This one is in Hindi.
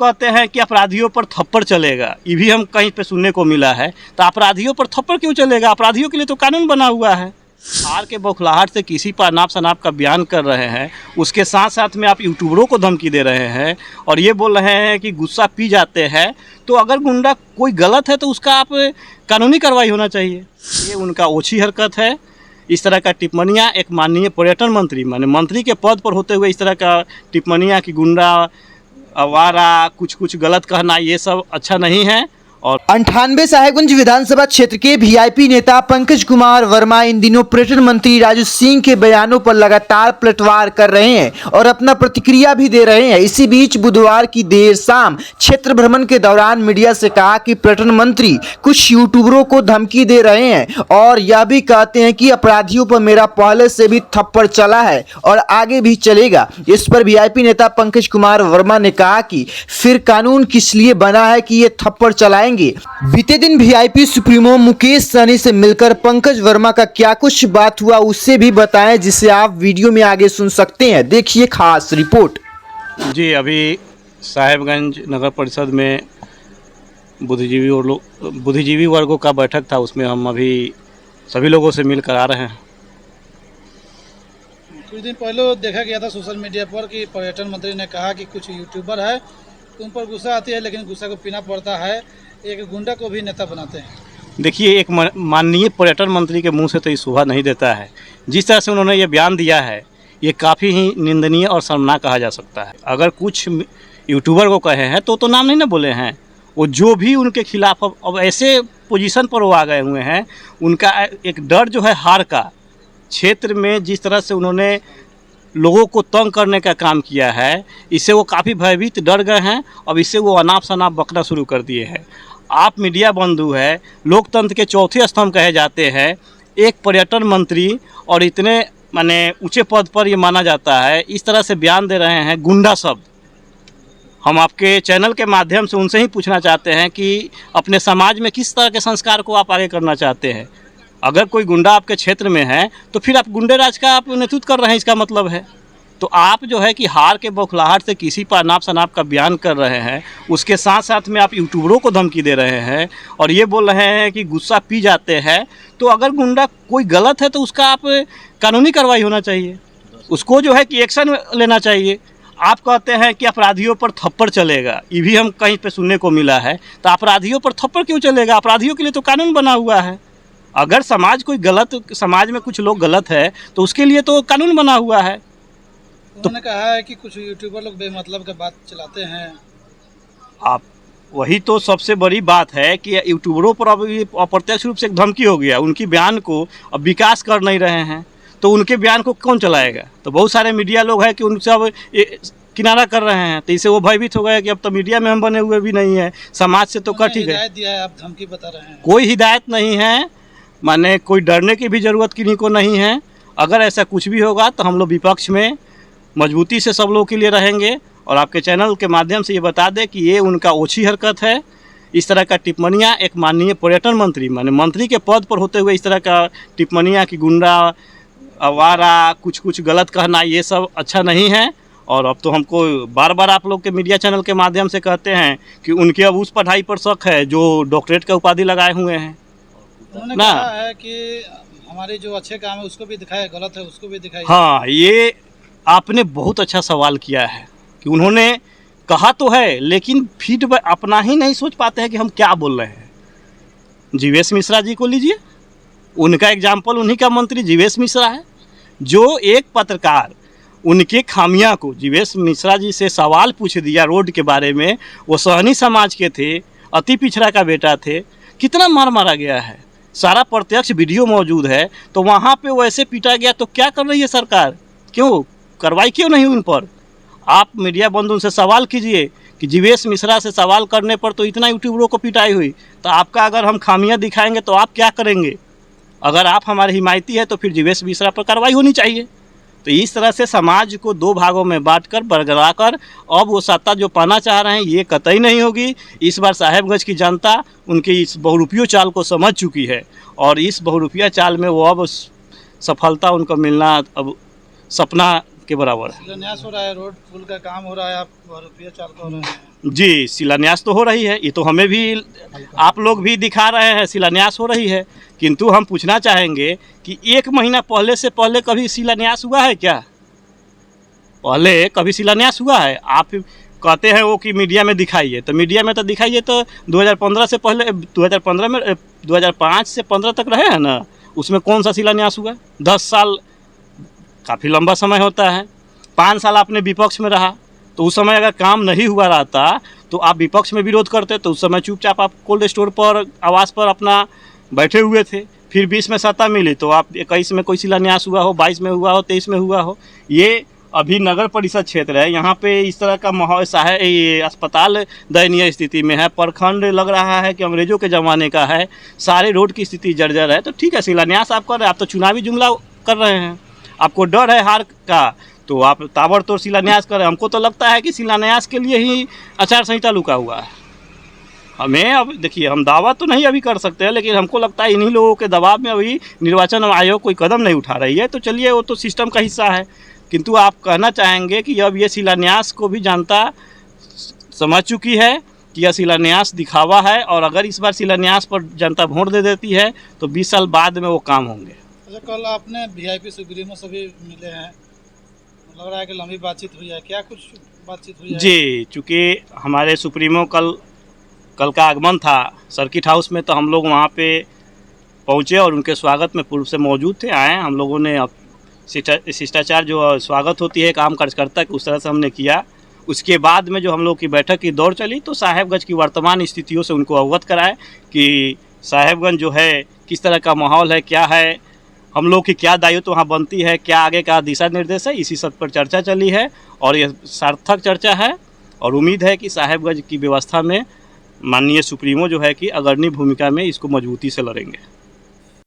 कहते हैं कि अपराधियों पर थप्पड़ चलेगा, ये भी हम कहीं पे सुनने को मिला है। तो अपराधियों पर थप्पड़ क्यों चलेगा? अपराधियों के लिए तो कानून बना हुआ है। हार के बौखलाहट से किसी पर अनाप शनाप का बयान कर रहे हैं, उसके साथ साथ में आप यूट्यूबरों को धमकी दे रहे हैं और ये बोल रहे हैं कि गुस्सा पी जाते हैं। तो अगर गुंडा कोई गलत है तो उसका आप कानूनी कार्रवाई होना चाहिए। ये उनका ओछी हरकत है। इस तरह का टिप्पणियाँ एक माननीय पर्यटन मंत्री माने मंत्री के पद पर होते हुए इस तरह का टिप्पणियाँ कि गुंडा आवारा कुछ गलत कहना, ये सब अच्छा नहीं है। और 98 साहेबगंज विधानसभा क्षेत्र के वीआईपी नेता पंकज कुमार वर्मा इन दिनों पर्यटन मंत्री राजू सिंह के बयानों पर लगातार पलटवार कर रहे हैं और अपना प्रतिक्रिया भी दे रहे हैं। इसी बीच बुधवार की देर शाम क्षेत्र भ्रमण के दौरान मीडिया से कहा कि पर्यटन मंत्री कुछ यूट्यूबरों को धमकी दे रहे हैं और यह भी कहते हैं कि अपराधियों पर मेरा पहले से भी थप्पड़ चला है और आगे भी चलेगा। इस पर वीआईपी नेता पंकज कुमार वर्मा ने कहा कि फिर कानून किस लिए बना है कि ये थप्पड़ चलाएंगे। बीते दिन वीआईपी सुप्रीमो मुकेश सहनी से मिलकर पंकज वर्मा का क्या कुछ बात हुआ उसे भी बताएं, जिसे आप वीडियो में आगे सुन सकते हैं। देखिए खास रिपोर्ट। जी, अभी साहेबगंज नगर परिषद में बुद्धिजीवी वर्गों का बैठक था, उसमें हम अभी सभी लोगों से मिलकर आ रहे हैं। कुछ दिन पहले देखा गया था सोशल मीडिया पर कि पर्यटन मंत्री ने कहा कि कुछ यूट्यूबर है उन पर गुस्सा आती है, लेकिन गुस्सा को पीना पड़ता है, एक गुंडा को भी नेता बनाते हैं। देखिए, एक माननीय पर्यटन मंत्री के मुंह से तो ये शोभा नहीं देता है। जिस तरह से उन्होंने ये बयान दिया है, ये काफ़ी ही निंदनीय और शर्मनाक कहा जा सकता है। अगर कुछ यूट्यूबर को कहे हैं तो नाम नहीं ना बोले हैं, वो जो भी उनके खिलाफ अब ऐसे पोजीशन पर वो आ गए हुए हैं, उनका एक डर जो है हार का, क्षेत्र में जिस तरह से उन्होंने लोगों को तंग करने का काम किया है, इससे वो काफ़ी भयभीत डर गए हैं। अब इससे वो अनाप शनाप बकना शुरू कर दिए हैं। आप मीडिया बंधु है, लोकतंत्र के चौथे स्तंभ कहे जाते हैं, एक पर्यटन मंत्री और इतने माने ऊंचे पद पर ये माना जाता है, इस तरह से बयान दे रहे हैं गुंडा शब्द। हम आपके चैनल के माध्यम से उनसे ही पूछना चाहते हैं कि अपने समाज में किस तरह के संस्कार को आप आगे करना चाहते हैं। अगर कोई गुंडा आपके क्षेत्र में है तो फिर आप गुंडे राज का आप नेतृत्व कर रहे हैं, इसका मतलब है। तो आप जो है कि हार के बौखलाहट से किसी पर अनाप शनाप का बयान कर रहे हैं, उसके साथ साथ में आप यूट्यूबरों को धमकी दे रहे हैं और ये बोल रहे हैं कि गुस्सा पी जाते हैं। तो अगर गुंडा कोई गलत है तो उसका आप कानूनी कार्रवाई होना चाहिए, उसको जो है कि एक्शन लेना चाहिए। आप कहते हैं कि अपराधियों पर थप्पड़ चलेगा, ये भी हम कहीं पे सुनने को मिला है। तो अपराधियों पर थप्पड़ क्यों चलेगा? अपराधियों के लिए तो कानून बना हुआ है। अगर समाज में कुछ लोग गलत है तो उसके लिए तो कानून बना हुआ है। उन्होंने कहा है कि कुछ यूट्यूबर लोग बेमतलब का बात चलाते हैं। आप वही तो सबसे बड़ी बात है कि यूट्यूबरों पर अब अप्रत्यक्ष रूप से एक धमकी हो गया। उनकी बयान को अब विकास कर नहीं रहे हैं तो उनके बयान को कौन चलाएगा? तो बहुत सारे मीडिया लोग हैं कि उनसे अब किनारा कर रहे हैं, तो इससे वो भयभीत हो गए कि अब तो मीडिया में हम बने हुए भी नहीं है, समाज से तो कट ही गए। हिदायत दिया है, आप धमकी बता रहे हैं। कोई हिदायत नहीं है, माने कोई डरने की भी ज़रूरत किन्हीं को नहीं है। अगर ऐसा कुछ भी होगा तो हम लोग विपक्ष में मजबूती से सब लोगों के लिए रहेंगे। और आपके चैनल के माध्यम से ये बता दें कि ये उनका ओछी हरकत है। इस तरह का टिप्पणियाँ एक माननीय पर्यटन मंत्री माने मंत्री के पद पर होते हुए इस तरह का टिप्पणियाँ कि गुंडा आवारा कुछ गलत कहना, ये सब अच्छा नहीं है। और अब तो हमको बार बार आप लोग के मीडिया चैनल के माध्यम से कहते हैं कि उनके अब उस पढ़ाई पर शक है जो डॉक्टरेट का उपाधि लगाए हुए हैं। उन्होंने कहा है कि हमारे जो अच्छे काम है उसको भी दिखाए, गलत है उसको भी दिखाए। हाँ, ये आपने बहुत अच्छा सवाल किया है कि उन्होंने कहा तो है लेकिन फीडबैक अपना ही नहीं सोच पाते हैं कि हम क्या बोल रहे हैं। जीवेश मिश्रा जी को लीजिए, उनका एग्जाम्पल उन्हीं का मंत्री जीवेश मिश्रा है, जो एक पत्रकार उनके खामियां को जीवेश मिश्रा जी से सवाल पूछ दिया रोड के बारे में। वो सहनी समाज के थे, अति पिछड़ा का बेटा थे, कितना मार मारा गया है, सारा प्रत्यक्ष वीडियो मौजूद है। तो वहाँ पे वैसे पीटा गया तो क्या कर रही है सरकार? क्यों कार्रवाई क्यों नहीं उन पर? आप मीडिया बंधु से सवाल कीजिए कि जीवेश मिश्रा से सवाल करने पर तो इतना यूट्यूबरों को पिटाई हुई, तो आपका अगर हम खामियां दिखाएंगे तो आप क्या करेंगे? अगर आप हमारे हिमायती है तो फिर जीवेश मिश्रा पर कार्रवाई होनी चाहिए। तो इस तरह से समाज को दो भागों में बांटकर बरगलाकर अब वो सत्ता जो पाना चाह रहे हैं ये कतई नहीं होगी। इस बार साहेबगंज की जनता उनकी इस बहुरूपियों चाल को समझ चुकी है और इस बहुरूपिया चाल में वो अब सफलता उनको मिलना अब सपना के बराबर है। शिलान्यास हो रहा है, रोड पुल का काम हो रहा है, आप रुपये चाल हो रहे हैं। जी, शिलान्यास तो हो रही है, ये तो हमें भी, आप लोग भी दिखा रहे हैं, शिलान्यास हो रही है। किंतु हम पूछना चाहेंगे कि 1 महीना पहले से पहले कभी शिलान्यास हुआ है क्या? पहले कभी शिलान्यास हुआ है? आप कहते हैं वो कि मीडिया में दिखाइए, तो मीडिया में तो दिखाइए, तो 2015 से पहले, 2015 में 2005 से 15 तक रहे हैं ना, उसमें कौन सा शिलान्यास हुआ? 10 साल काफ़ी लंबा समय होता है। 5 साल आपने विपक्ष में रहा, तो उस समय अगर काम नहीं हुआ रहता तो आप विपक्ष में विरोध करते, तो उस समय चुपचाप आप कोल्ड स्टोर पर, आवास पर अपना बैठे हुए थे। फिर 20 में सत्ता मिली तो आप 21 में कोई शिलान्यास हुआ हो, 22 में हुआ हो, 23 में हुआ हो। ये अभी नगर परिषद क्षेत्र है, यहाँ पे इस तरह का माहौल ये अस्पताल दयनीय स्थिति में है, प्रखंड लग रहा है कि अंग्रेजों के ज़माने का है, सारे रोड की स्थिति जर्जर है। तो ठीक है, शिलान्यास आप कर रहे हैं, आप तो चुनावी जुमला कर रहे हैं, आपको डर है हार का, तो आप ताबड़तोड़ शिलान्यास करें। हमको तो लगता है कि शिलान्यास के लिए ही आचार संहिता लुका हुआ है। हमें अब देखिए, हम दावा तो नहीं अभी कर सकते हैं, लेकिन हमको लगता है इन्हीं लोगों के दबाव में अभी निर्वाचन आयोग कोई कदम नहीं उठा रही है। तो चलिए, वो तो सिस्टम का हिस्सा है, किंतु आप कहना चाहेंगे कि अब ये शिलान्यास को भी जनता समझ चुकी है कि यह शिलान्यास दिखावा है, और अगर इस बार शिलान्यास पर जनता वोट दे देती है तो 20 साल बाद में वो काम होंगे। अच्छा, कल आपने वीआईपी सुप्रीमो से भी मिले हैं, लग रहा है कि लंबी बातचीत हुई है, क्या कुछ बातचीत हुई है? जी, चूँकि हमारे सुप्रीमो कल का आगमन था सर्किट हाउस में, तो हम लोग वहाँ पे पहुँचे और उनके स्वागत में पूर्व से मौजूद थे। आए हम लोगों ने शिष्टाचार जो स्वागत होती है काम कार्यकर्ता की, उस तरह से हमने किया। उसके बाद में जो हम लोग की बैठक की दौड़ चली, तो साहेबगंज की वर्तमान स्थितियों से उनको अवगत कराए कि साहेबगंज जो है किस तरह का माहौल है, क्या है, हम लोग की क्या दायित्व वहाँ बनती है, क्या आगे का दिशा निर्देश है, इसी सब पर चर्चा चली है। और यह सार्थक चर्चा है, और उम्मीद है कि साहेबगंज की व्यवस्था में माननीय सुप्रीमो जो है कि अग्रणी भूमिका में इसको मजबूती से लड़ेंगे।